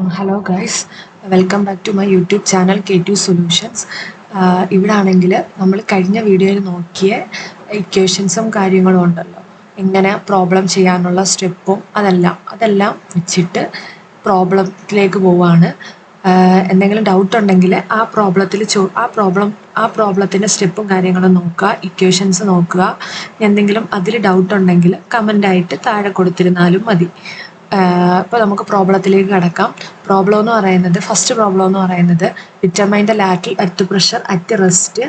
Hello guys, welcome back to my YouTube channel K2 solutions. ഇവിടെ ആണെങ്കിൽ നമ്മൾ കഴിഞ്ഞ വീഡിയോയിൽ നോക്കിയ ഇക്വേഷൻസും കാര്യങ്ങളും ഉണ്ടല്ലോ, ഇങ്ങനെ പ്രോബ്ലം ചെയ്യാനുള്ള സ്റ്റെപ്പും അതെല്ലാം വെച്ചിട്ട് പ്രോബ്ലത്തിലേക്ക് പോവാണ്. എന്തെങ്കിലും ഡൗട്ട് ഉണ്ടെങ്കിൽ ആ പ്രോബ്ലത്തിൻ്റെ സ്റ്റെപ്പും കാര്യങ്ങളും നോക്കുക, ഇക്വേഷൻസ് നോക്കുക. എന്തെങ്കിലും അതിൽ ഡൗട്ട് ഉണ്ടെങ്കിൽ കമൻ്റായിട്ട് താഴെ കൊടുത്തിരുന്നാലും മതി. ഇപ്പോൾ നമുക്ക് പ്രോബ്ലത്തിലേക്ക് കടക്കാം. ഫസ്റ്റ് പ്രോബ്ലം എന്ന് പറയുന്നത് determine the lateral earth pressure at rest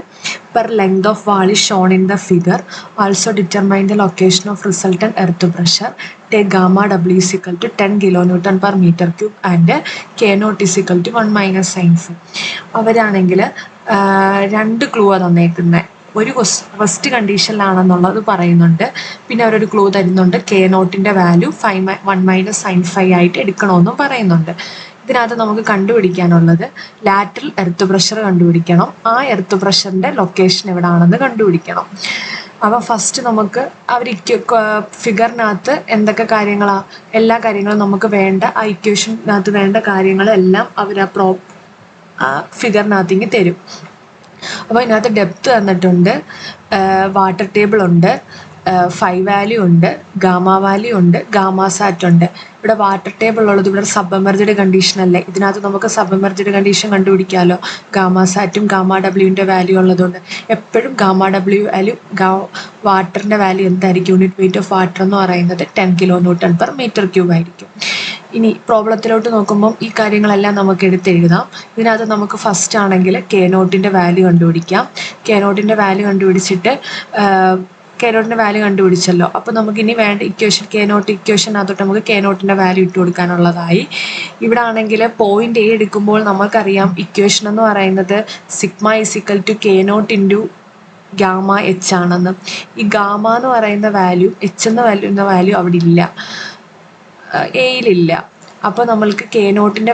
per length of wall is shown in the figure. Also determine the location of resultant earth pressure. Take gamma W is equal to 10 kN per meter cube and K nought is equal to 1 - sin phi. അവരാണെങ്കിൽ രണ്ട് clue തന്നേക്കുന്നത്. ഒരു first കണ്ടീഷനിലാണെന്നുള്ളത് പറയുന്നുണ്ട്, പിന്നെ അവരൊരു clue തരുന്നുണ്ട് K നോട്ടിൻ്റെ value 1 - sin phi ആയിട്ട് എടുക്കണമെന്നും പറയുന്നുണ്ട്. ഇതിനകത്ത് നമുക്ക് കണ്ടുപിടിക്കാനുള്ളത് ലാറ്ററൽ എർത്ത് പ്രഷർ കണ്ടുപിടിക്കണം. ആ എർത്ത് പ്രഷറിൻ്റെ ലൊക്കേഷൻ എവിടെയാണെന്ന് കണ്ടുപിടിക്കണം. അപ്പോൾ ഫസ്റ്റ് നമുക്ക് അവർ ഫിഗറിനകത്ത് എന്തൊക്കെ കാര്യങ്ങളാണ്, എല്ലാ കാര്യങ്ങളും നമുക്ക് വേണ്ട, ആ ഇക്വേഷനകത്ത് വേണ്ട കാര്യങ്ങളെല്ലാം അവർ ആ ഫിഗറിനകത്തേക്ക് തരും. അപ്പോൾ ഇതിനകത്ത് ഡെപ്ത് തന്നിട്ടുണ്ട്, വാട്ടർ ടേബിൾ ഉണ്ട്, ഫൈ വാല്യൂ ഉണ്ട്, ഗാമ വാല്യൂ ഉണ്ട്, ഗാമ സാറ്റ് ഉണ്ട്. ഇവിടെ വാട്ടർ ടേബിൾ ഉള്ളത് ഇവിടെ സബ്മെർജ്ഡ് കണ്ടീഷൻ അല്ലേ, ഇതിനകത്ത് നമുക്ക് സബ്മെർജ്ഡ് കണ്ടീഷൻ കണ്ടുപിടിക്കാമല്ലോ. ഗാമ സാറ്റും ഗാമ ഡബ്ല്യുവിൻ്റെ വാല്യൂ ഉള്ളതുകൊണ്ട് എപ്പോഴും ഗാമ ഡബ്ല്യു വാല്യൂ വാട്ടറിൻ്റെ വാല്യൂ എന്തായിരിക്കും, യൂണിറ്റ് വെയിറ്റ് ഓഫ് വാട്ടർ എന്ന് പറയുന്നത് 10 kN per meter cube ആയിരിക്കും. ഇനി പ്രോബ്ലത്തിലോട്ട് നോക്കുമ്പം ഈ കാര്യങ്ങളെല്ലാം നമുക്ക് എടുത്തെഴുതാം. ഇതിനകത്ത് നമുക്ക് ഫസ്റ്റ് ആണെങ്കിൽ കെ നോട്ടിൻ്റെ വാല്യൂ കണ്ടുപിടിക്കാം. കെ നോട്ടിൻ്റെ വാല്യൂ കണ്ടുപിടിച്ചല്ലോ. അപ്പോൾ നമുക്കിനി വേണ്ട ഇക്വേഷൻ ഇക്വേഷനകത്തോട്ട് നമുക്ക് കെ നോട്ടിൻ്റെ വാല്യൂ ഇട്ട് കൊടുക്കാനുള്ളതായി. ഇവിടെ ആണെങ്കിൽ പോയിന്റ് എ എടുക്കുമ്പോൾ നമുക്കറിയാം ഇക്വേഷൻ എന്ന് പറയുന്നത് sigma is equal to K not into gamma H ആണെന്ന്. ഈ ഗാമ എന്ന് പറയുന്ന വാല്യൂ, എച്ച് എന്ന വാല്യൂ അവിടെ ഇല്ല, എയിലില്ല. അപ്പോൾ നമ്മൾക്ക് കെ നോട്ടിൻ്റെ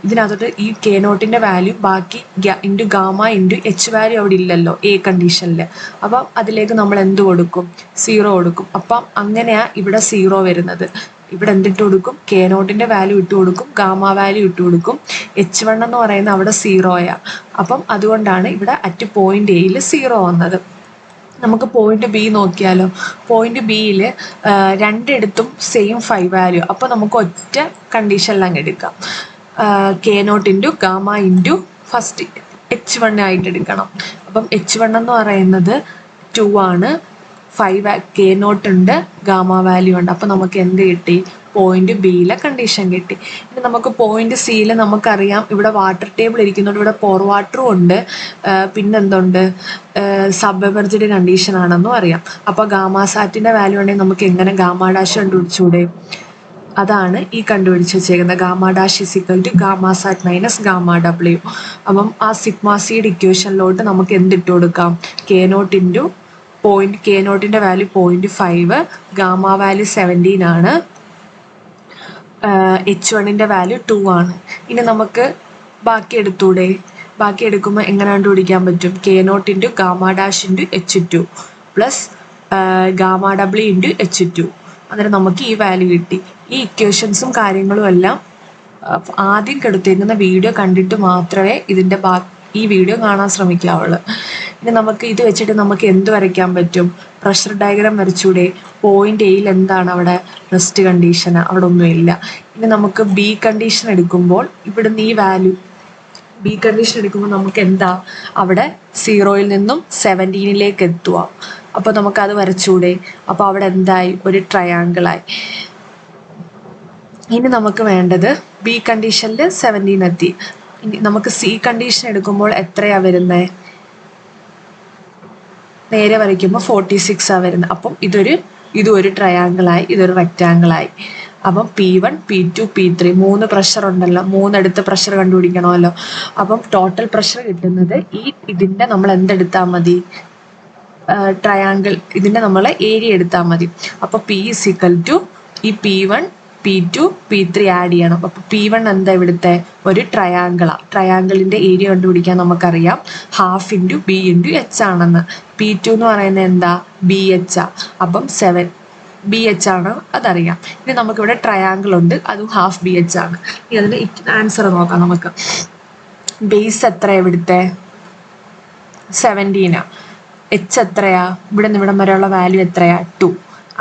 ഇതിനകത്തോട്ട് ഈ കെ നോട്ടിൻ്റെ വാല്യൂ ബാക്കി into gamma into H value അവിടെ ഇല്ലല്ലോ എ കണ്ടീഷനിൽ. അപ്പം അതിലേക്ക് നമ്മൾ എന്ത് കൊടുക്കും, 0 കൊടുക്കും. അപ്പം അങ്ങനെയാണ് ഇവിടെ 0 വരുന്നത്. ഇവിടെ എന്തിട്ട് കൊടുക്കും, കെ നോട്ടിൻ്റെ വാല്യൂ ഇട്ട് കൊടുക്കും, ഗാമ വാല്യൂ ഇട്ട് കൊടുക്കും. H1 എന്ന് പറയുന്നത് അവിടെ 0യാണ്. അപ്പം അതുകൊണ്ടാണ് ഇവിടെ അറ്റ് പോയിന്റ് എയിൽ 0 വന്നത്. നമുക്ക് പോയിന്റ് ബി നോക്കിയാലോ. പോയിന്റ് ബിയിൽ രണ്ടിടത്തും സെയിം ഫൈ വാല്യൂ. അപ്പോൾ നമുക്ക് ഒറ്റ കണ്ടീഷനിൽ അങ്ങ് എടുക്കാം. K not into gamma into first H1 ആയിട്ട് എടുക്കണം. അപ്പം H1 എന്ന് പറയുന്നത് 2 ആണ്, കെ നോട്ട് ഉണ്ട്, ഗാമ വാല്യൂ ഉണ്ട്. അപ്പോൾ നമുക്ക് എന്ത് കിട്ടി, പോയിന്റ് ബിയിലെ കണ്ടീഷൻ കിട്ടി. ഇനി നമുക്ക് പോയിന്റ് സിയിൽ നമുക്കറിയാം ഇവിടെ വാട്ടർ ടേബിൾ ഇരിക്കുന്നുണ്ട്, ഇവിടെ പോർ വാട്ടറും ഉണ്ട്, പിന്നെന്തുണ്ട്, സബ്മെർജ്ഡ് കണ്ടീഷൻ ആണെന്നും അറിയാം. അപ്പോൾ ഗാമ സാറ്റിൻ്റെ വാല്യൂ ഉണ്ടെങ്കിൽ നമുക്ക് എങ്ങനെ ഗാമ ഡാഷ് കണ്ടുപിടിച്ചൂടെ? അതാണ് ഈ കണ്ടുപിടിച്ച് വെച്ചേക്കുന്നത്. Gamma dash is equal to gamma sat minus gamma W. അപ്പം ആ സിഗ്മ സിയുടെ ഇക്വേഷനിലോട്ട് നമുക്ക് എന്തിട്ട് കൊടുക്കാം, കെ നോട്ട് ഇൻറ്റു കെ നോട്ടിൻ്റെ വാല്യൂ 0.5, ഗാമ വാല്യൂ 17 ആണ്, H1ൻ്റെ വാല്യൂ 2 ആണ്. ഇനി നമുക്ക് ബാക്കി എടുത്തൂടെ? ബാക്കി എടുക്കുമ്പോൾ എങ്ങനെ കണ്ടുപിടിക്കാൻ പറ്റും, K not into gamma dash into H2 plus gamma W into H2. അന്നേരം നമുക്ക് ഈ വാല്യൂ കിട്ടി. ഈ ഇക്വേഷൻസും കാര്യങ്ങളും എല്ലാം ആദ്യം കെടുത്തേക്കുന്ന വീഡിയോ കണ്ടിട്ട് മാത്രമേ ഈ വീഡിയോ കാണാൻ ശ്രമിക്കാവുള്ളൂ. ഇനി നമുക്ക് ഇത് വെച്ചിട്ട് നമുക്ക് എന്ത് വരയ്ക്കാൻ പറ്റും, പ്രഷർ ഡയഗ്രാം വരച്ചൂടെ? പോയിന്റ് എയിൽ എന്താണ് അവിടെ, റെസ്റ്റ് കണ്ടീഷൻ, അവിടെ ഒന്നുമില്ല. ഇനി നമുക്ക് ബി കണ്ടീഷൻ എടുക്കുമ്പോൾ ഇവിടുന്ന് ഈ വാല്യൂ ബി കണ്ടീഷൻ എടുക്കുമ്പോൾ നമുക്ക് എന്താ, അവിടെ 0യിൽ നിന്നും 17ലേക്ക് എത്തുക. അപ്പോൾ നമുക്കത് വരച്ചൂടെ? അപ്പോൾ അവിടെ എന്തായി, ഒരു ട്രയാങ്കിളായി. ഇനി നമുക്ക് വേണ്ടത് ബി കണ്ടീഷനിൽ 17 എത്തി. ഇനി നമുക്ക് സി കണ്ടീഷൻ എടുക്കുമ്പോൾ എത്രയാണ് വരുന്നത്, നേരെ വരയ്ക്കുമ്പോൾ 46 വരുന്നത്. അപ്പം ഇതൊരു ട്രയാങ്കിളായി, ഇതൊരു റെക്റ്റാങ്കിളായി. അപ്പം P1, P2, P3 3 പ്രഷർ ഉണ്ടല്ലോ, 3 പ്രഷർ കണ്ടുപിടിക്കണമല്ലോ. അപ്പം ടോട്ടൽ പ്രഷർ കിട്ടുന്നത് ഇതിൻ്റെ നമ്മൾ എന്തെടുത്താൽ മതി, ട്രയാങ്കിൾ ഇതിൻ്റെ നമ്മൾ ഏരിയ എടുത്താൽ മതി. അപ്പോൾ P ഈസ് ഈക്വൽ ടു ഈ P1, P2, P3 ആഡ് ചെയ്യണം. അപ്പോൾ P1 എന്താ ഇവിടുത്തെ ഒരു ട്രയാങ്കിളിൻ്റെ ഏരിയ കണ്ടുപിടിക്കാൻ നമുക്കറിയാം, half into B into H ആണെന്ന്. P2 എന്ന് പറയുന്നത് എന്താ, BH. അപ്പം ബി എച്ച് ആണ്, അതറിയാം. ഇനി നമുക്കിവിടെ ട്രയാങ്കിൾ ഉണ്ട്, അതും ഹാഫ് ബി എച്ച് ആണ്. ഇനി അതിൻ്റെ ആൻസർ നോക്കാം നമുക്ക്. ബേസ് എത്രയാണ് ഇവിടുത്തെ? 17. എച്ച് എത്രയാ? ഇവിടെ നിന്ന് ഇവിടം വരെയുള്ള വാല്യൂ എത്രയാ? 2.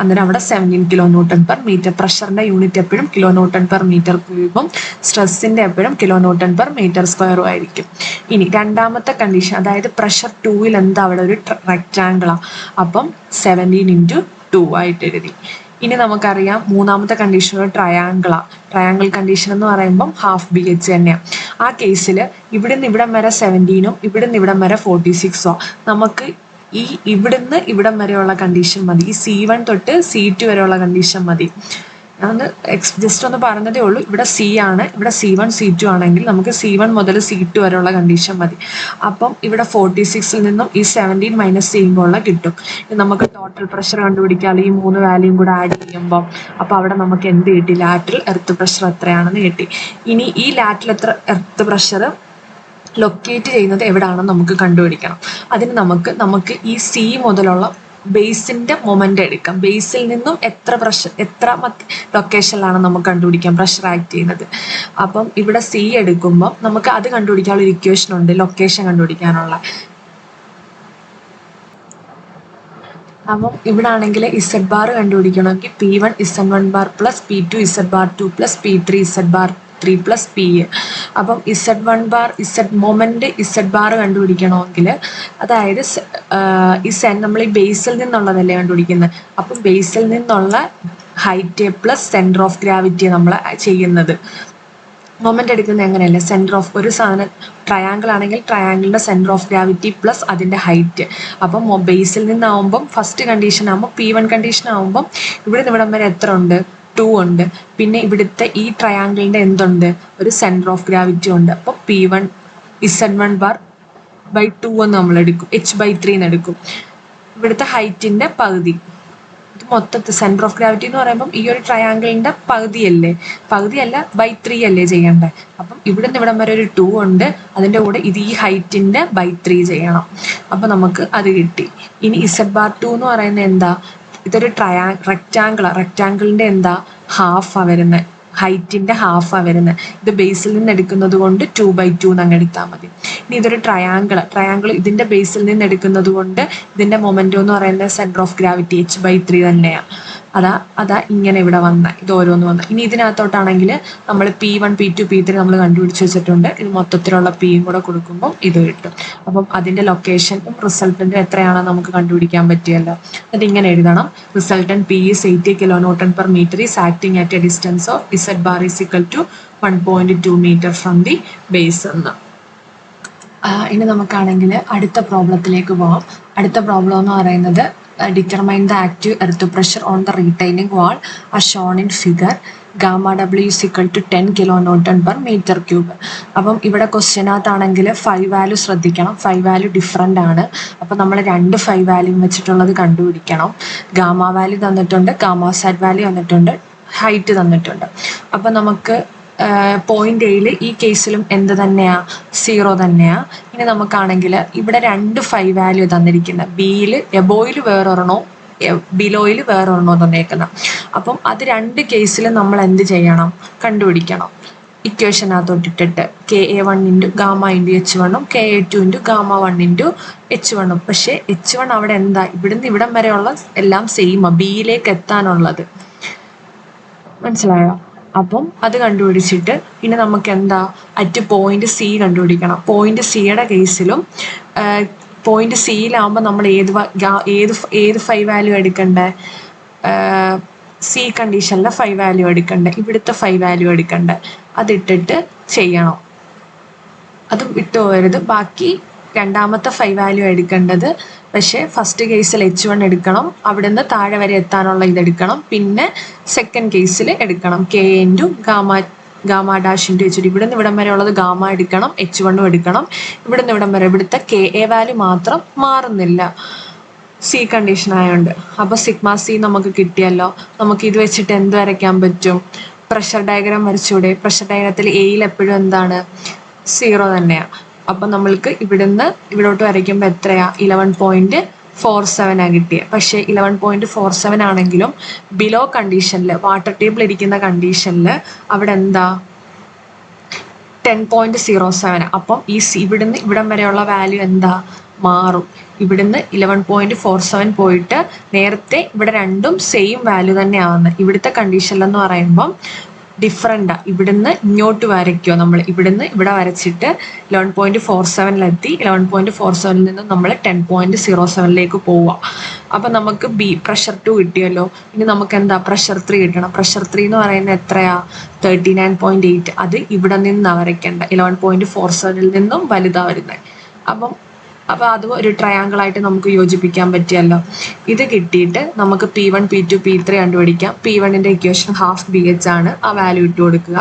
അന്നേരം അവിടെ 17 കിലോ ന്യൂട്ടൺ പെർ മീറ്റർ. പ്രഷറിന്റെ യൂണിറ്റ് എപ്പോഴും കിലോ ന്യൂട്ടൺ പെർ മീറ്റർ ക്യൂബും സ്ട്രെസ്സിന്റെ എപ്പോഴും കിലോ ന്യൂട്ടൺ പെർ മീറ്റർ സ്ക്വയറും ആയിരിക്കും. ഇനി രണ്ടാമത്തെ കണ്ടീഷൻ, അതായത് പ്രഷർ 2ൽ എന്താ അവിടെ ഒരു റെക്റ്റാങ്കിളാ, അപ്പം 17 × 2 ആയിട്ട് എഴുതി. ഇനി നമുക്കറിയാം മൂന്നാമത്തെ കണ്ടീഷൻ ഒരു ട്രയാങ്കിളാ. ട്രയാങ്കിൾ കണ്ടീഷൻ എന്ന് പറയുമ്പം ഹാഫ് ബി എച്ച് തന്നെയാണ്. ആ കേസിൽ ഇവിടുന്ന് ഇവിടം വരെ 17ഉം ഇവിടുന്ന് ഇവിടം വരെ 46ഓ. നമുക്ക് ഈ ഇവിടുന്ന് ഇവിടം വരെയുള്ള കണ്ടീഷൻ മതി. ഈ C1 തൊട്ട് C2 വരെയുള്ള കണ്ടീഷൻ മതി. ഞാൻ ജസ്റ്റ് ഒന്ന് പറഞ്ഞതേ ഉള്ളൂ. ഇവിടെ C ആണ്, ഇവിടെ C1 C2 ആണെങ്കിൽ നമുക്ക് C1 മുതൽ C2 വരെയുള്ള കണ്ടീഷൻ മതി. അപ്പം ഇവിടെ 46ൽ നിന്നും ഈ 17 മൈനസ് ചെയ്യുമ്പോൾ കിട്ടും. നമുക്ക് ടോട്ടൽ പ്രഷർ കണ്ടുപിടിക്കാം, ഈ 3 വാല്യൂയും കൂടെ ആഡ് ചെയ്യുമ്പോൾ. അപ്പോൾ അവിടെ നമുക്ക് എന്ത് കിട്ടി? ലാറ്ററൽ എർത്ത് പ്രഷർ എത്രയാണെന്ന് കിട്ടി. ഇനി ഈ ലാറ്ററൽ എർത്ത് പ്രഷർ ലൊക്കേറ്റ് ചെയ്യുന്നത് എവിടെയാണെന്ന് നമുക്ക് കണ്ടുപിടിക്കണം. അതിന് നമുക്ക് ഈ C മുതലുള്ള ബേസിന്റെ മൊമെന്റ് എടുക്കാം. ബേസിൽ നിന്നും എത്ര ലൊക്കേഷനിലാണ് നമുക്ക് കണ്ടുപിടിക്കാം പ്രഷർ ആക്ട് ചെയ്യുന്നത്. അപ്പം ഇവിടെ C എടുക്കുമ്പോൾ നമുക്ക് അത് കണ്ടുപിടിക്കാനുള്ള ഒരു ഇക്വേഷൻ ഉണ്ട്, ലൊക്കേഷൻ കണ്ടുപിടിക്കാനുള്ള. അപ്പം ഇവിടെ ആണെങ്കിൽ ഇസഡ് ബാർ കണ്ടുപിടിക്കണമെങ്കിൽ P1 Z1 bar plus P2 Z2 plus P3 Z3 plus P. അപ്പം Z1 bar moment Z bar കണ്ടുപിടിക്കണമെങ്കിൽ, അതായത് നമ്മൾ ഈ ബേസിൽ നിന്നുള്ളതല്ലേ കണ്ടുപിടിക്കുന്നത്. അപ്പം ബേസിൽ നിന്നുള്ള height plus centre of gravity നമ്മൾ ചെയ്യുന്നത്. മൊമെന്റ് എടുക്കുന്നത് എങ്ങനെയല്ലേ? സെന്റർ ഓഫ് ഒരു സാധനം ട്രയാങ്കിൾ ആണെങ്കിൽ ട്രയാങ്കിളിന്റെ സെന്റർ ഓഫ് ഗ്രാവിറ്റി പ്ലസ് അതിന്റെ ഹൈറ്റ്. അപ്പം ബേസിൽ നിന്നാവുമ്പം ഫസ്റ്റ് കണ്ടീഷൻ ആകുമ്പോൾ P1 കണ്ടീഷൻ ആകുമ്പം ഇവിടെ നിന്ന് ഇവിടം വരെ എത്ര ഉണ്ട്? 2 ഉണ്ട്. പിന്നെ ഇവിടുത്തെ ഈ ട്രയാങ്കിളിന്റെ എന്തുണ്ട്? ഒരു സെന്റർ ഓഫ് ഗ്രാവിറ്റി ഉണ്ട്. അപ്പോൾ P1 Z1 ബാർ ബൈ 2 എന്ന് നമ്മൾ എടുക്കും, h/3 എന്ന് എടുക്കും. ഇവിടുത്തെ ഹൈറ്റിന്റെ പകുതി. ഇത് മൊത്തത്തിൽ സെന്റർ ഓഫ് ഗ്രാവിറ്റി എന്ന് പറയുമ്പം ഈ ഒരു ട്രയാങ്കിളിന്റെ പകുതിയല്ല ബൈ 3 അല്ലേ ചെയ്യേണ്ടത്. അപ്പം ഇവിടുന്ന് ഇവിടം വരെ ഒരു 2 ഉണ്ട്, അതിന്റെ കൂടെ ഇത് ഈ ഹൈറ്റിന്റെ ബൈ 3 ചെയ്യണം. അപ്പൊ നമുക്ക് അത് കിട്ടി. ഇനി Z2 എന്ന് പറയുന്നത് എന്താ? ഇതൊരു റെക്റ്റാങ്കിളിന്റെ എന്താ? ഹാഫാ വരുന്നത്, ഹൈറ്റിന്റെ ഹാഫാ വരുന്നത്. ഇത് ബേസിൽ നിന്ന് എടുക്കുന്നത് കൊണ്ട് 2/2 എന്ന് അങ്ങ് എടുത്താൽ മതി. ഇനി ഇതൊരു ട്രയാങ്കിൾ ഇതിന്റെ ബേസിൽ നിന്ന് എടുക്കുന്നത് കൊണ്ട് ഇതിന്റെ മൊമെന്റോ എന്ന് പറയുന്നത് സെന്റർ ഓഫ് ഗ്രാവിറ്റി h/3 തന്നെയാണ്. അതാ ഇങ്ങനെ ഇവിടെ ഇത് ഓരോന്ന് വന്ന. ഇനി ഇതിനകത്തോട്ടാണെങ്കിൽ നമ്മൾ P1 P2 P3 നമ്മൾ കണ്ടുപിടിച്ച് വെച്ചിട്ടുണ്ട്. ഇത് മൊത്തത്തിലുള്ള Pയും കൂടെ കൊടുക്കുമ്പോൾ ഇത് കിട്ടും. അപ്പം അതിന്റെ ലൊക്കേഷനും റിസൾട്ടന്റും എത്രയാണെന്ന് നമുക്ക് കണ്ടുപിടിക്കാൻ പറ്റിയല്ലോ. എന്നിട്ട് ഇങ്ങനെ എഴുതണം: resultant P is 80 kN per meter is acting at a distance of Z bar is equal to 1.2 meter from the base എന്ന്. ഇനി നമുക്കാണെങ്കിൽ അടുത്ത പ്രോബ്ലത്തിലേക്ക് പോകാം. അടുത്ത പ്രോബ്ലം എന്ന് പറയുന്നത് determine the active earth pressure on the retaining wall as shown in figure. Gamma W is equal to 10 kN per meter cube. അപ്പം ഇവിടെ ക്വസ്റ്റ്യനകത്താണെങ്കിൽ 5 വാല്യൂ ശ്രദ്ധിക്കണം. 5 വാല്യൂ ഡിഫറെൻ്റ് ആണ്. അപ്പം നമ്മൾ 2 5 വാല്യൂ വെച്ചിട്ടുള്ളത് കണ്ടുപിടിക്കണം. ഗാമ വാല്യൂ തന്നിട്ടുണ്ട്, ഗാമ സാറ്റ് വാല്യൂ തന്നിട്ടുണ്ട്, ഹൈറ്റ് തന്നിട്ടുണ്ട്. അപ്പം നമുക്ക് പോയിന്റ് എയിൽ ഈ കേസിലും എന്ത് തന്നെയാ? 0 തന്നെയാ. ഇനി നമുക്കാണെങ്കിൽ ഇവിടെ 2 5 വാല്യൂ തന്നിരിക്കുന്നത്. ബിയിൽ എബോയിൽ വേറൊരെണ്ണോ ബിലോയിൽ വേറൊരെണ്ണോ തന്നേക്കുന്നത്. അപ്പം അത് 2 കേസിലും നമ്മൾ എന്ത് ചെയ്യണം? കണ്ടുപിടിക്കണം. ഇക്വേഷനകത്തോട്ടിട്ടിട്ട് KA1 × gamma × H1 KA2 × gamma 1 × H1. പക്ഷേ H1 അവിടെ എന്താ? ഇവിടുന്ന് ഇവിടം വരെയുള്ള എല്ലാം സെയിമാ, ബിയിലേക്ക് എത്താനുള്ളത്. മനസ്സിലായോ? അപ്പം അത് കണ്ടുപിടിച്ചിട്ട് പിന്നെ നമുക്ക് എന്താ? അറ്റ് പോയിന്റ് C കണ്ടുപിടിക്കണം. പോയിന്റ് സിയുടെ കേസിലും പോയിന്റ് സിയിലാവുമ്പോൾ നമ്മൾ ഏത് 5 വാല്യൂ എടുക്കണ്ടേ? C കണ്ടീഷനിലെ 5 വാല്യൂ എടുക്കണ്ടേ, ഇവിടുത്തെ 5 വാല്യൂ എടുക്കണ്ടേ. അതിട്ടിട്ട് ചെയ്യണം. അത് വിട്ടുപോകരുത്. ബാക്കി രണ്ടാമത്തെ 5 വാല്യൂ എടുക്കേണ്ടത്. പക്ഷേ ഫസ്റ്റ് കേസിൽ H1 എടുക്കണം, അവിടെ നിന്ന് താഴെ വരെ എത്താനുള്ള ഇതെടുക്കണം. പിന്നെ സെക്കൻഡ് കേസിൽ എടുക്കണം K × ഗാമ ഡാഷ് × H2. ഇവിടെ നിന്ന് ഇവിടം വരെ ഉള്ളത് ഗാമ എടുക്കണം, H1 എടുക്കണം. ഇവിടെ നിന്ന് ഇവിടം വരെ ഇവിടുത്തെ KA വാല്യൂ മാത്രം മാറുന്നില്ല C കണ്ടീഷൻ ആയതുകൊണ്ട്. അപ്പോൾ σc നമുക്ക് കിട്ടിയല്ലോ. നമുക്ക് ഇത് വെച്ചിട്ട് എന്ത് വരയ്ക്കാൻ പറ്റും? പ്രഷർ ഡയഗ്രാം വരച്ചൂടെ? പ്രഷർ ഡയഗ്രത്തിൽ എയിൽ എപ്പോഴും എന്താണ്? 0 തന്നെയാണ്. അപ്പം നമ്മൾക്ക് ഇവിടുന്ന് ഇവിടോട്ട് വരയ്ക്കുമ്പോൾ എത്രയാ? 11.5 47 കിട്ടിയത്. പക്ഷേ 11.47 ആണെങ്കിലും ബിലോ കണ്ടീഷനിൽ വാട്ടർ ടേബിൾ ഇരിക്കുന്ന കണ്ടീഷനിൽ അവിടെ എന്താ 10.07. അപ്പം ഇവിടുന്ന് ഇവിടം വരെയുള്ള വാല്യൂ എന്താ മാറും. ഇവിടുന്ന് 11.47 പോയിട്ട് നേരത്തെ ഇവിടെ രണ്ടും സെയിം വാല്യൂ തന്നെ ആവുന്നത്. ഇവിടുത്തെ കണ്ടീഷനിലെന്ന് പറയുമ്പം ഡിഫറെൻ്റാ. ഇവിടുന്ന് ഇങ്ങോട്ട് വരയ്ക്കുക. നമ്മൾ ഇവിടുന്ന് ഇവിടെ വരച്ചിട്ട് 11.47 11.47 നിന്ന് നമ്മൾ 10.07 പോവുക. അപ്പം നമുക്ക് പ്രഷർ 2 കിട്ടിയല്ലോ. ഇനി നമുക്ക് എന്താ പ്രഷർ 3 കിട്ടണം. പ്രഷർ 3 എന്ന് പറയുന്നത് എത്രയാ 39.8. അത് ഇവിടെ നിന്നാണ് വരയ്ക്കേണ്ട. 11.47 നിന്നും വലുതാ വരുന്നത്. അപ്പം അത് ഒരു ട്രയാങ്കിൾ ആയിട്ട് നമുക്ക് യോജിപ്പിക്കാൻ പറ്റിയല്ലോ. ഇത് കിട്ടിയിട്ട് നമുക്ക് P1 P2 P3 കണ്ടുപിടിക്കാം. P1ന്റെ ഇക്വേഷൻ ഹാഫ് BH ആണ്. ആ വാല്യൂ ഇട്ട് കൊടുക്കുക.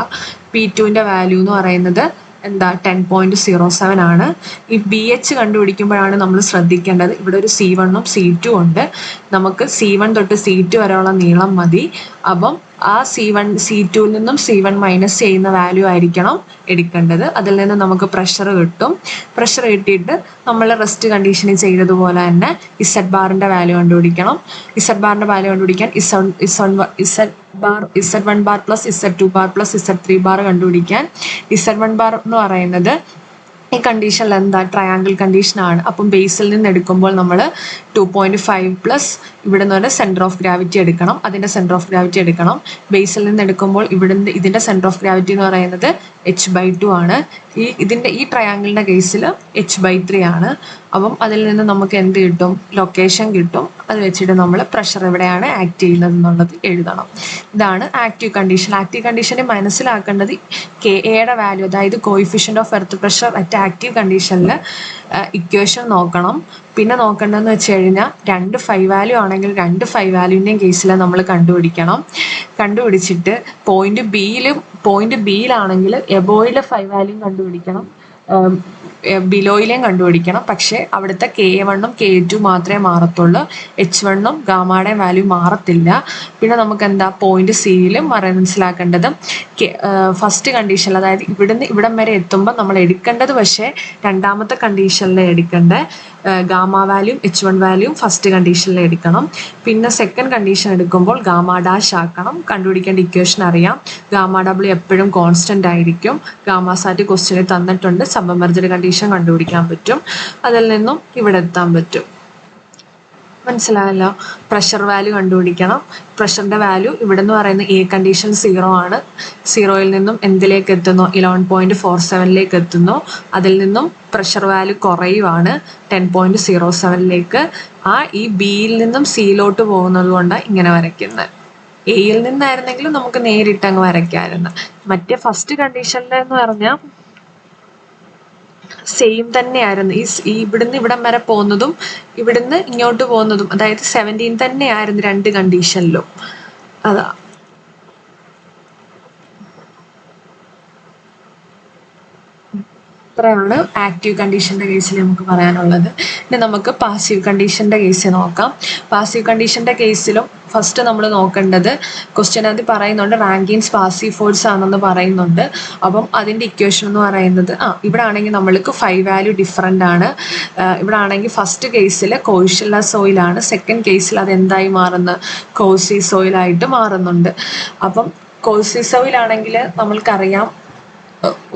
P2ന്റെ വാല്യൂ എന്ന് പറയുന്നത് എന്താ 10.07 ആണ്. ഈ BH കണ്ടുപിടിക്കുമ്പോഴാണ് നമ്മൾ ശ്രദ്ധിക്കേണ്ടത്. ഇവിടെ ഒരു C1ഉം C2 ഉണ്ട്. നമുക്ക് C1 തൊട്ട് C2 വരെയുള്ള നീളം മതി. അപ്പം ആ C2ൽ നിന്നും C1 മൈനസ് ചെയ്യുന്ന വാല്യൂ ആയിരിക്കണം എടുക്കേണ്ടത്. അതിൽ നിന്ന് നമുക്ക് പ്രഷർ കിട്ടും. പ്രഷർ കിട്ടിയിട്ട് നമ്മൾ റെസ്റ്റ് കണ്ടീഷനിൽ ചെയ്തതുപോലെ തന്നെ ഇസഡ് ബാറിൻ്റെ വാല്യൂ കണ്ടുപിടിക്കണം. ഇസഡ് ബാറിൻ്റെ വാല്യൂ കണ്ടുപിടിക്കാൻ Z1 bar plus Z2 bar plus Z3 bar കണ്ടുപിടിക്കാൻ Z1 ബാർ എന്ന് പറയുന്നത് ഈ കണ്ടീഷനിൽ എന്താ ട്രയാങ്കിൾ കണ്ടീഷനാണ്. അപ്പം ബേസിൽ നിന്ന് എടുക്കുമ്പോൾ നമ്മൾ 2.5 പ്ലസ് ഇവിടെ നിന്ന് സെൻറ്റർ ഓഫ് ഗ്രാവിറ്റി എടുക്കണം. അതിൻ്റെ സെൻറ്റർ ഓഫ് ഗ്രാവിറ്റി എടുക്കണം. ബേസിൽ നിന്ന് എടുക്കുമ്പോൾ ഇതിൻ്റെ സെൻറ്റർ ഓഫ് ഗ്രാവിറ്റി എന്ന് പറയുന്നത് h/2 ആണ്. ഈ ട്രയാങ്കിളിൻ്റെ കേസിൽ h/3 ആണ്. അപ്പം അതിൽ നിന്ന് നമുക്ക് എന്ത് കിട്ടും? ലൊക്കേഷൻ കിട്ടും. അത് വെച്ചിട്ട് നമ്മൾ പ്രഷർ എവിടെയാണ് ആക്ട് ചെയ്യുന്നത് എന്നുള്ളത് എഴുതണം. ഇതാണ് ആക്റ്റീവ് കണ്ടീഷൻ. ആക്റ്റീവ് കണ്ടീഷനിൽ മനസ്സിലാക്കേണ്ടത് KAയുടെ വാല്യൂ, അതായത് coefficient of earth pressure at active കണ്ടീഷനിൽ ഇക്വേഷൻ നോക്കണം. പിന്നെ നോക്കേണ്ടതെന്ന് വെച്ച് കഴിഞ്ഞാൽ 2 5 വാല്യൂ ആണെങ്കിൽ 2 5 വാല്യൂവിൻ്റെയും കേസിൽ നമ്മൾ കണ്ടുപിടിക്കണം. കണ്ടുപിടിച്ചിട്ട് പോയിന്റ് ബിയിലാണെങ്കിൽ എബോയിലെ 5 വാല്യൂ കണ്ടുപിടിക്കണം, ബിലോയിലേയും കണ്ടുപിടിക്കണം. പക്ഷേ അവിടുത്തെ KA1ഉം KA2 മാത്രമേ മാറത്തുള്ളൂ. H1ഉം ഗാമയുടെയും വാല്യൂ മാറത്തില്ല. പിന്നെ നമുക്ക് എന്താ പോയിന്റ് സിയിലും മനസ്സിലാക്കേണ്ടത് ഫസ്റ്റ് കണ്ടീഷനിൽ, അതായത് ഇവിടം വരെ എത്തുമ്പോൾ നമ്മൾ എടുക്കേണ്ടത്, പക്ഷേ രണ്ടാമത്തെ കണ്ടീഷനിൽ എടുക്കേണ്ടത് ഗാമ വാല്യൂം H1 വാല്യൂം ഫസ്റ്റ് കണ്ടീഷനിൽ എടുക്കണം. പിന്നെ സെക്കൻഡ് കണ്ടീഷൻ എടുക്കുമ്പോൾ ഗാമ ഡാഷ് ആക്കണം. കണ്ടുപിടിക്കേണ്ട ഇക്വേഷൻ അറിയാം. ഗാമ W എപ്പോഴും കോൺസ്റ്റന്റ് ആയിരിക്കും. ഗാമ സാറ്റ് ക്വസ്റ്റ്യനിൽ തന്നിട്ടുണ്ട്. സബ്മെർജ്ഡ് കണ്ടീഷൻ കണ്ടുപിടിക്കാൻ പറ്റും. അതിൽ നിന്നും ഇവിടെ എത്താൻ പറ്റും. മനസ്സിലായല്ലോ. പ്രഷർ വാല്യൂ കണ്ടുപിടിക്കണം. പ്രഷറിന്റെ വാല്യൂ ഇവിടെ നിന്ന് പറയുന്നത് A കണ്ടീഷൻ 0 ആണ്. 0യിൽ നിന്നും എന്തിലേക്ക് എത്തുന്നു? 11.47 എത്തുന്നു. അതിൽ നിന്നും പ്രഷർ വാല്യൂ കുറയുവാണ് 10.07. ഈ ബിയിൽ നിന്നും സിയിലോട്ട് പോകുന്നത് കൊണ്ടാണ് ഇങ്ങനെ വരയ്ക്കുന്നത്. എയിൽ നിന്നായിരുന്നെങ്കിലും നമുക്ക് നേരിട്ട് അങ്ങ് വരയ്ക്കാമായിരുന്നു. മറ്റേ ഫസ്റ്റ് കണ്ടീഷനിൽ എന്ന് പറഞ്ഞാൽ സെയിം തന്നെയായിരുന്നു. ഇവിടുന്ന് ഇവിടം വരെ പോകുന്നതും ഇവിടുന്ന് ഇങ്ങോട്ട് പോകുന്നതും, അതായത് 17 തന്നെയായിരുന്നു രണ്ട് കണ്ടീഷനിലും. അതാ ഇത്രയാണ് ആക്റ്റീവ് കണ്ടീഷൻ്റെ കേസിൽ നമുക്ക് പറയാനുള്ളത്. ഇനി നമുക്ക് പാസീവ് കണ്ടീഷൻ്റെ കേസ് നോക്കാം. പാസീവ് കണ്ടീഷൻ്റെ കേസിലും ഫസ്റ്റ് നമ്മൾ നോക്കേണ്ടത് ക്വസ്റ്റ്യനകത്ത് പറയുന്നുണ്ട് റാങ്കിൻസ് പാസീവ് ഫോഴ്സ് ആണെന്ന് പറയുന്നുണ്ട്. അപ്പം അതിൻ്റെ ഇക്വേഷൻ എന്ന് പറയുന്നത് ഇവിടെ ആണെങ്കിൽ നമ്മൾക്ക് 5 വാല്യൂ ഡിഫറൻ്റ് ആണ്. ഇവിടെ ആണെങ്കിൽ ഫസ്റ്റ് കേസിൽ കോഴ്സില്ല സോയിലാണ്. സെക്കൻഡ് കേസിൽ അത് എന്തായി മാറുന്നത്? കോഴ്സി സോയിലായിട്ട് മാറുന്നുണ്ട്. അപ്പം കോഴ്സി സോയിലാണെങ്കിൽ നമ്മൾക്കറിയാം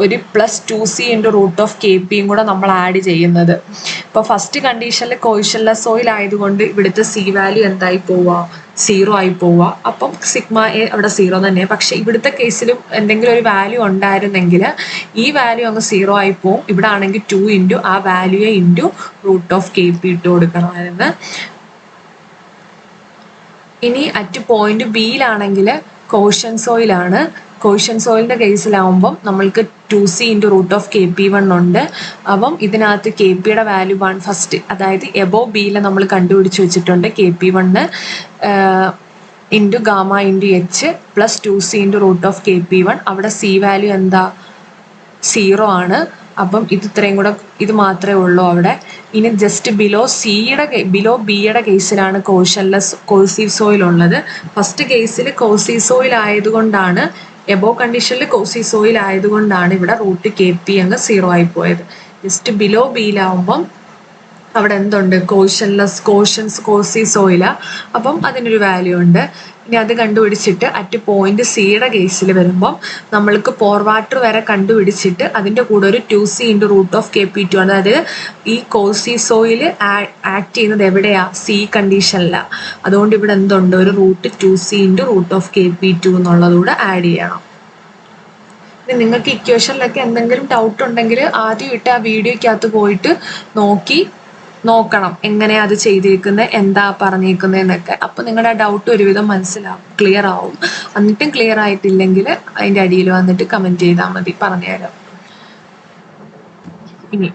ഒരു +2c × √KP കൂടെ നമ്മൾ ആഡ് ചെയ്യുന്നത്. ഇപ്പോൾ ഫസ്റ്റ് കണ്ടീഷനിൽ കോഴ്സില്ല സോയിൽ ആയതുകൊണ്ട് ഇവിടുത്തെ C വാല്യൂ എന്തായി പോവുക? 0 ആയി പോവുക. അപ്പം സിഗ്മ A അവിടെ 0 തന്നെയാണ്. പക്ഷെ ഇവിടുത്തെ കേസിലും എന്തെങ്കിലും ഒരു വാല്യൂ ഉണ്ടായിരുന്നെങ്കിൽ ഈ വാല്യൂ അങ്ങ് 0 ആയി പോവും. ഇവിടെ ആണെങ്കിൽ 2 × ആ വാല്യൂയെ × √KP ഇട്ട് കൊടുക്കണമായിരുന്നു. ഇനി അറ്റ് പോയിന്റ് ബിയിലാണെങ്കിൽ കോഷ്യൻ സോയിലാണ്. കോഷ്യൻ സോയിലിൻ്റെ കേസിലാവുമ്പം നമ്മൾക്ക് 2c × √KP1 ഉണ്ട്. അപ്പം ഇതിനകത്ത് KPയുടെ വാല്യൂ 1 ഫസ്റ്റ്, അതായത് എബോ ബിയിൽ നമ്മൾ കണ്ടുപിടിച്ച് വെച്ചിട്ടുണ്ട്. KP1 × gamma × H + 2c × √KP1. അവിടെ C വാല്യൂ എന്താ? 0 ആണ്. അപ്പം ഇത് മാത്രമേ ഉള്ളൂ അവിടെ. ഇനി ജസ്റ്റ് ബിലോ ബിയുടെ കേസിലാണ് കോഴ്സീവ് സോയിൽ ഉള്ളത്. ഫസ്റ്റ് കേസിൽ കോഴ്സീവ് സോയിൽ ആയതുകൊണ്ടാണ്, എബോ കണ്ടീഷനിൽ കോഴ്സീവ് സോയിൽ ആയതുകൊണ്ടാണ് ഇവിടെ √KP അങ്ങ് 0 ആയി പോയത്. ജസ്റ്റ് ബിലോ ബിയിലാവുമ്പം അവിടെ എന്തുണ്ട്? കോഷൻസ് കോസി സോയില. അപ്പം അതിനൊരു വാല്യൂ ഉണ്ട്. ഇനി അത് കണ്ടുപിടിച്ചിട്ട് അറ്റ് പോയിന്റ് സിയുടെ കേസിൽ വരുമ്പം നമ്മൾക്ക് പോർ വാട്ടർ വരെ കണ്ടുപിടിച്ചിട്ട് അതിൻ്റെ കൂടെ ഒരു 2c into root of KP2 ആണ്. അതായത് ഈ കോസി സോയിൽ ആക്ട് ചെയ്യുന്നത് എവിടെയാ? സി കണ്ടീഷനിലാണ്. അതുകൊണ്ട് ഇവിടെ എന്തുണ്ട്? ഒരു root 2c into root of KP2 എന്നുള്ളതുകൂടെ ആഡ് ചെയ്യണം. നിങ്ങൾക്ക് ഇക്വേഷനിലൊക്കെ എന്തെങ്കിലും ഡൗട്ട് ഉണ്ടെങ്കിൽ ആദ്യം ഇട്ട് ആ വീഡിയോയ്ക്കകത്ത് പോയിട്ട് നോക്കണം എങ്ങനെയാ അത് ചെയ്തേക്കുന്നത്, എന്താ പറഞ്ഞേക്കുന്നതെന്നൊക്കെ. അപ്പോൾ നിങ്ങളുടെ ആ ഡൗട്ട് ഒരുവിധം മനസ്സിലാവും, ക്ലിയർ ആവും. എന്നിട്ടും ക്ലിയർ ആയിട്ടില്ലെങ്കിൽ അതിൻ്റെ അടിയിൽ വന്നിട്ട് കമൻറ്റ് ചെയ്താൽ മതി, പറഞ്ഞുതരാം. ഇനി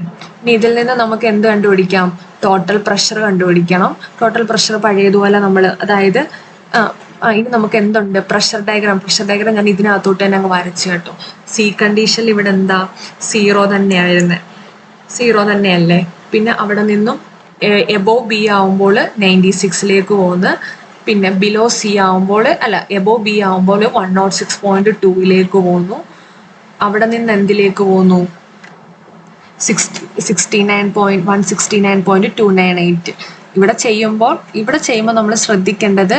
ഇതിൽ നിന്ന് നമുക്ക് എന്ത് കണ്ടുപിടിക്കാം? ടോട്ടൽ പ്രഷർ കണ്ടുപിടിക്കണം. ടോട്ടൽ പ്രഷർ പഴയതുപോലെ നമ്മൾ, അതായത് ഇനി നമുക്ക് എന്തുണ്ട്? പ്രഷർ ഡയഗ്രാം ഞാൻ ഇതിനകത്തോട്ട് തന്നെ അങ്ങ് വരച്ചു കേട്ടോ. സി കണ്ടീഷനിൽ ഇവിടെ എന്താ? 0 തന്നെയല്ലേ. പിന്നെ അവിടെ നിന്നും എബോവ് ബി ആവുമ്പോൾ 96ലേക്ക് പോകുന്നു. പിന്നെ ബിലോ സി ആവുമ്പോൾ എബോവ് ബി ആവുമ്പോൾ 106.2ലേക്ക് പോകുന്നു. അവിടെ നിന്ന് എന്തിലേക്ക് പോകുന്നു? 169.298. ഇവിടെ ചെയ്യുമ്പോൾ നമ്മൾ ശ്രദ്ധിക്കേണ്ടത്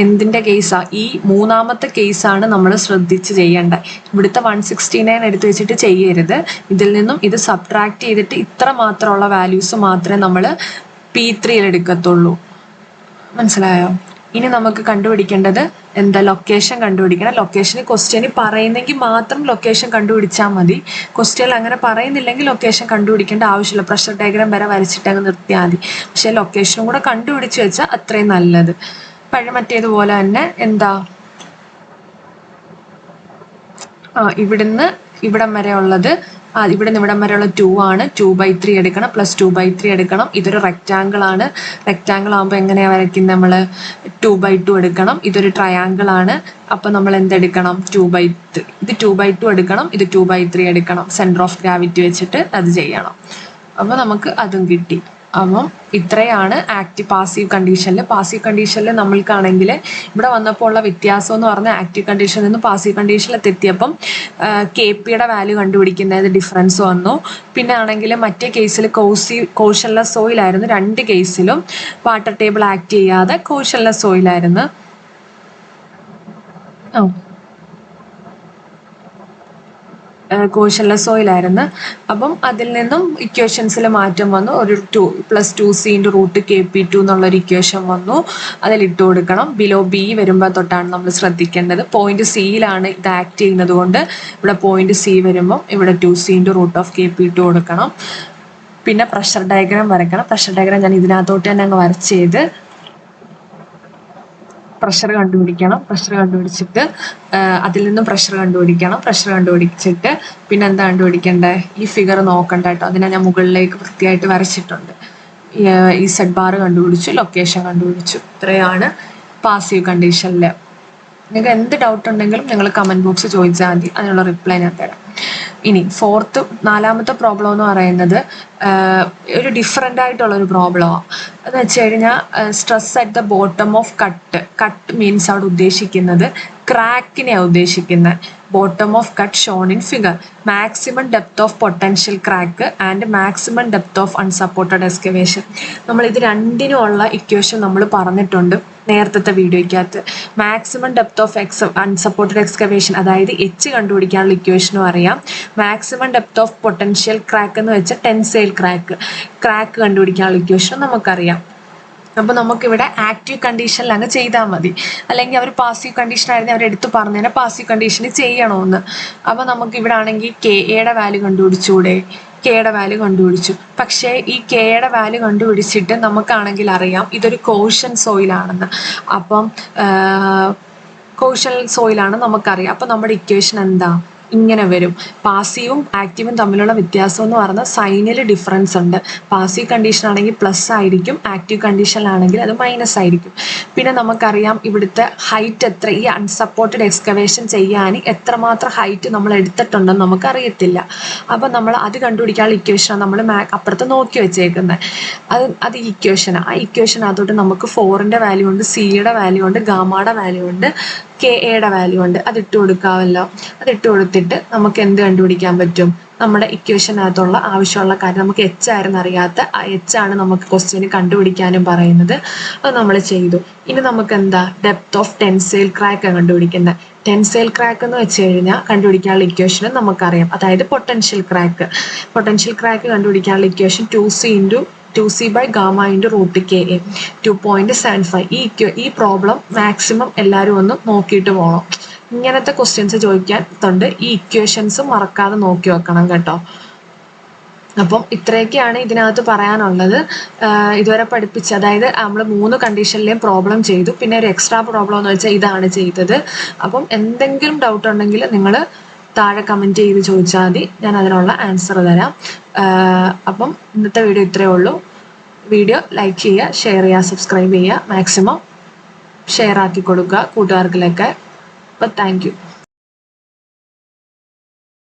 എന്തിൻ്റെ കേസാണ്? ഈ മൂന്നാമത്തെ കേസാണ് നമ്മൾ ശ്രദ്ധിച്ച് ചെയ്യേണ്ടത്. ഇവിടുത്തെ 169 എടുത്ത് വെച്ചിട്ട് ചെയ്യരുത്. ഇതിൽ നിന്നും ഇത് സബ്ട്രാക്ട് ചെയ്തിട്ട് ഇത്ര മാത്രമുള്ള വാല്യൂസ് മാത്രമേ നമ്മൾ P3 എടുക്കത്തുള്ളൂ. മനസ്സിലായോ? ഇനി നമുക്ക് കണ്ടുപിടിക്കേണ്ടത് എന്താ? ലൊക്കേഷൻ കണ്ടുപിടിക്കണം. ലൊക്കേഷന് ക്വസ്റ്റ്യന് പറയുന്നെങ്കിൽ മാത്രം ലൊക്കേഷൻ കണ്ടുപിടിച്ചാൽ മതി. ക്വസ്റ്റ്യനിൽ അങ്ങനെ പറയുന്നില്ലെങ്കിൽ ലൊക്കേഷൻ കണ്ടുപിടിക്കേണ്ട ആവശ്യമില്ല. പ്രഷർ ഡയഗ്രാം വരെ വരച്ചിട്ട് അങ്ങ് നിർത്തിയാൽ മതി. പക്ഷേ ലൊക്കേഷനും കൂടെ കണ്ടുപിടിച്ച് വെച്ചാൽ അത്രയും നല്ലത്. മറ്റേതുപോലെ തന്നെ എന്താ, ഇവിടുന്ന് ഇവിടം വരെ ഉള്ളത്, ഇവിടെ നിന്ന് ഇവിടം വരെയുള്ള 2 ആണ്. 2/3 എടുക്കണം, പ്ലസ് 2/3 എടുക്കണം. ഇതൊരു റെക്റ്റാങ്കിൾ ആണ്. റെക്റ്റാങ്കിൾ ആകുമ്പോൾ എങ്ങനെയാണ് വരയ്ക്കുന്നത്? നമ്മൾ 2/2 എടുക്കണം. ഇതൊരു ട്രയാങ്കിൾ ആണ്. അപ്പം നമ്മൾ എന്തെടുക്കണം? 2/3. ഇത് 2/2 എടുക്കണം, ഇത് 2/3 എടുക്കണം. സെൻറ്റർ ഓഫ് ഗ്രാവിറ്റി വെച്ചിട്ട് അത് ചെയ്യണം. അപ്പോൾ നമുക്ക് അതും കിട്ടി. അപ്പം ഇത്രയാണ് പാസീവ് കണ്ടീഷനിൽ നമ്മൾക്കാണെങ്കിൽ ഇവിടെ വന്നപ്പോൾ ഉള്ള വ്യത്യാസം എന്ന് പറഞ്ഞാൽ ആക്റ്റീവ് കണ്ടീഷനിൽ നിന്ന് പാസീവ് കണ്ടീഷനിൽ എത്തിയപ്പം KPയുടെ വാല്യൂ കണ്ടുപിടിക്കുന്നത് ഡിഫറൻസ് വന്നു. പിന്നെ ആണെങ്കിൽ മറ്റേ കേസിൽ കോഷൻലെസ് സോയിലായിരുന്നു. 2 കേസിലും വാട്ടർ ടേബിൾ ആക്ട് ചെയ്യാതെ കോഷൻലെസ് സോയിലായിരുന്നു. കോഷൻലെസ് സോയിലായിരുന്നു. അപ്പം അതിൽ നിന്നും ഇക്വേഷൻസിൽ മാറ്റം വന്നു. ഒരു 2 + 2c ഇൻറ്റു റൂട്ട് KP2 എന്നുള്ളൊരു ഇക്വേഷൻ വന്നു. അതിലിട്ട് കൊടുക്കണം. ബിലോ ബി വരുമ്പോൾ തൊട്ടാണ് നമ്മൾ ശ്രദ്ധിക്കേണ്ടത്. പോയിന്റ് സിയിലാണ് ഇത് ആക്ട് ചെയ്യുന്നത് കൊണ്ട് ഇവിടെ പോയിന്റ് സി വരുമ്പം ഇവിടെ 2c into root of KP2 കൊടുക്കണം. പിന്നെ പ്രഷർ ഡയഗ്രാം വരയ്ക്കണം. പ്രഷർ ഡയഗ്രാം ഞാൻ ഇതിനകത്തോട്ട് തന്നെ അങ്ങ് വരച്ച് ചെയ്ത് പ്രഷർ കണ്ടുപിടിച്ചിട്ട് അതിൽ നിന്നും പ്രഷർ കണ്ടുപിടിച്ചിട്ട് പിന്നെ എന്താ കണ്ടുപിടിക്കേണ്ടത്? ഈ ഫിഗർ നോക്കണ്ട കേട്ടോ, അതിനെ ഞാൻ മുകളിലേക്ക് വൃത്തിയായിട്ട് വരച്ചിട്ടുണ്ട്. ഈ സെഡ് ബാർ കണ്ടുപിടിച്ചു, ലൊക്കേഷൻ കണ്ടുപിടിച്ചു. ഇത്രയാണ് പാസീവ് കണ്ടീഷനിൽ. നിങ്ങൾക്ക് എന്ത് ഡൗട്ട് ഉണ്ടെങ്കിലും നിങ്ങൾ കമൻറ്റ് ബോക്സ് ചോദിച്ചാൽ മതി, അതിനുള്ള റിപ്ലൈ ഞാൻ തരാം. ഇനി നാലാമത്തെ പ്രോബ്ലം എന്ന് പറയുന്നത് ഒരു ഡിഫറെൻ്റ് ആയിട്ടുള്ളൊരു പ്രോബ്ലമാണ്. എന്ന് വെച്ച് കഴിഞ്ഞാൽ stress at the bottom of cut means അവിടെ ഉദ്ദേശിക്കുന്നത് ക്രാക്കിനെയാണ് ഉദ്ദേശിക്കുന്നത്. Bottom of cut shown in figure. Maximum depth of potential crack and maximum depth of unsupported excavation. നമ്മൾ ഇത് രണ്ടിനുമുള്ള ഇക്വേഷൻ നമ്മൾ പറഞ്ഞിട്ടുണ്ട് നേരത്തെ വീഡിയോയ്ക്കകത്ത്. Maximum depth of unsupported excavation, അതായത് H കണ്ടുപിടിക്കാനുള്ള ഇക്വേഷനും അറിയാം. Maximum depth of potential crack എന്ന് വെച്ചാൽ ടെൻസൈൽ ക്രാക്ക് കണ്ടുപിടിക്കാനുള്ള ഇക്വേഷനും നമുക്കറിയാം. അപ്പോൾ നമുക്കിവിടെ ആക്റ്റീവ് കണ്ടീഷനിൽ അങ്ങ് ചെയ്താൽ മതി. അല്ലെങ്കിൽ അവർ പാസീവ് കണ്ടീഷൻ ആയിരുന്നു അവർ എടുത്ത് പറഞ്ഞതിനെ പാസീവ് കണ്ടീഷനിൽ ചെയ്യണമെന്ന്. അപ്പോൾ നമുക്ക് ഇവിടെ ആണെങ്കിൽ KAയുടെ വാല്യൂ കണ്ടുപിടിച്ചുകൂടെ? KAയുടെ വാല്യൂ കണ്ടുപിടിച്ചു. പക്ഷേ ഈ KAയുടെ വാല്യൂ കണ്ടുപിടിച്ചിട്ട് നമുക്കാണെങ്കിൽ അറിയാം ഇതൊരു കോഷൻ സോയിലാണെന്ന്. അപ്പം കോഷൻ സോയിലാണ് നമുക്കറിയാം. അപ്പം നമ്മുടെ ഇക്വേഷൻ എന്താ? ഇങ്ങനെ വരും. പാസീവും ആക്റ്റീവും തമ്മിലുള്ള വ്യത്യാസം എന്ന് പറഞ്ഞാൽ സൈനിൽ ഡിഫറൻസ് ഉണ്ട്. പാസീവ് കണ്ടീഷൻ ആണെങ്കിൽ പ്ലസ് ആയിരിക്കും, ആക്റ്റീവ് കണ്ടീഷനിലാണെങ്കിൽ അത് മൈനസ് ആയിരിക്കും. പിന്നെ നമുക്കറിയാം ഇവിടുത്തെ ഹൈറ്റ് എത്ര, ഈ അൺസപ്പോർട്ടഡ് എക്സ്കവേഷൻ ചെയ്യാൻ എത്രമാത്രം ഹൈറ്റ് നമ്മൾ എടുത്തിട്ടുണ്ടെന്ന് നമുക്കറിയത്തില്ല. അപ്പം നമ്മൾ അത് കണ്ടുപിടിക്കാനുള്ള ഇക്വേഷനാണ് നമ്മൾ അപ്പുറത്ത് നോക്കി വെച്ചേക്കുന്നത്. അത് ഇക്വേഷനാണ്. ആ ഇക്വേഷനകത്തോട്ട് നമുക്ക് 4ൻ്റെ വാല്യൂ ഉണ്ട്, സിയുടെ വാല്യൂ ഉണ്ട്, ഗാമയുടെ വാല്യൂ ഉണ്ട്, KAയുടെ വാല്യൂ ഉണ്ട്. അതിട്ട് കൊടുക്കാമല്ലോ. അതിട്ട് കൊടുത്തിട്ട് നമുക്ക് എന്ത് കണ്ടുപിടിക്കാൻ പറ്റും? നമ്മുടെ ഇക്വേഷനകത്തുള്ള ആവശ്യമുള്ള കാര്യം നമുക്ക് എച്ച് ആയിരുന്നു അറിയാത്ത ആ എച്ച് ആണ് നമുക്ക് ക്വസ്റ്റ്യന് കണ്ടുപിടിക്കാനും പറയുന്നത്. അത് നമ്മൾ ചെയ്തു. ഇനി നമുക്ക് എന്താ ഡെപ്ത് ഓഫ് ടെൻസൈൽ ക്രാക്ക് കണ്ടുപിടിക്കുന്നത്. ടെൻസൈൽ ക്രാക്ക് എന്ന് വെച്ച് കഴിഞ്ഞാൽ കണ്ടുപിടിക്കാനുള്ള ഇക്വേഷനും നമുക്കറിയാം. അതായത് പൊട്ടൻഷ്യൽ ക്രാക്ക് കണ്ടുപിടിക്കാനുള്ള equation 2c by gamma into root Ka 2.75. ഈ പ്രോബ്ലം മാക്സിമം എല്ലാവരും ഒന്ന് നോക്കിയിട്ട് പോകണം. ഇങ്ങനത്തെ ക്വസ്റ്റ്യൻസ് ചോദിക്കാത്തുണ്ട്. ഈ ഇക്വേഷൻസ് മറക്കാതെ നോക്കി വെക്കണം കേട്ടോ. അപ്പം ഇത്രയൊക്കെയാണ് ഇതിനകത്ത് പറയാനുള്ളത്. ഇതുവരെ പഠിപ്പിച്ച, അതായത് നമ്മൾ 3 കണ്ടീഷനിലെയും പ്രോബ്ലം ചെയ്തു. പിന്നെ ഒരു എക്സ്ട്രാ പ്രോബ്ലം എന്ന് വെച്ചാൽ ഇതാണ് ചെയ്തത്. അപ്പം എന്തെങ്കിലും ഡൗട്ട് ഉണ്ടെങ്കിൽ നിങ്ങൾ താഴെ കമൻറ്റ് ചെയ്ത് ചോദിച്ചാൽ മതി, ഞാൻ അതിനുള്ള ആൻസർ തരാം. അപ്പം ഇന്നത്തെ വീഡിയോ ഇത്രയേ ഉള്ളൂ. വീഡിയോ ലൈക്ക് ചെയ്യുക, ഷെയർ ചെയ്യുക, സബ്സ്ക്രൈബ് ചെയ്യുക, മാക്സിമം ഷെയർ ആക്കി കൊടുക്കുക കൂട്ടുകാർക്കിലൊക്കെ. അപ്പം താങ്ക് യു.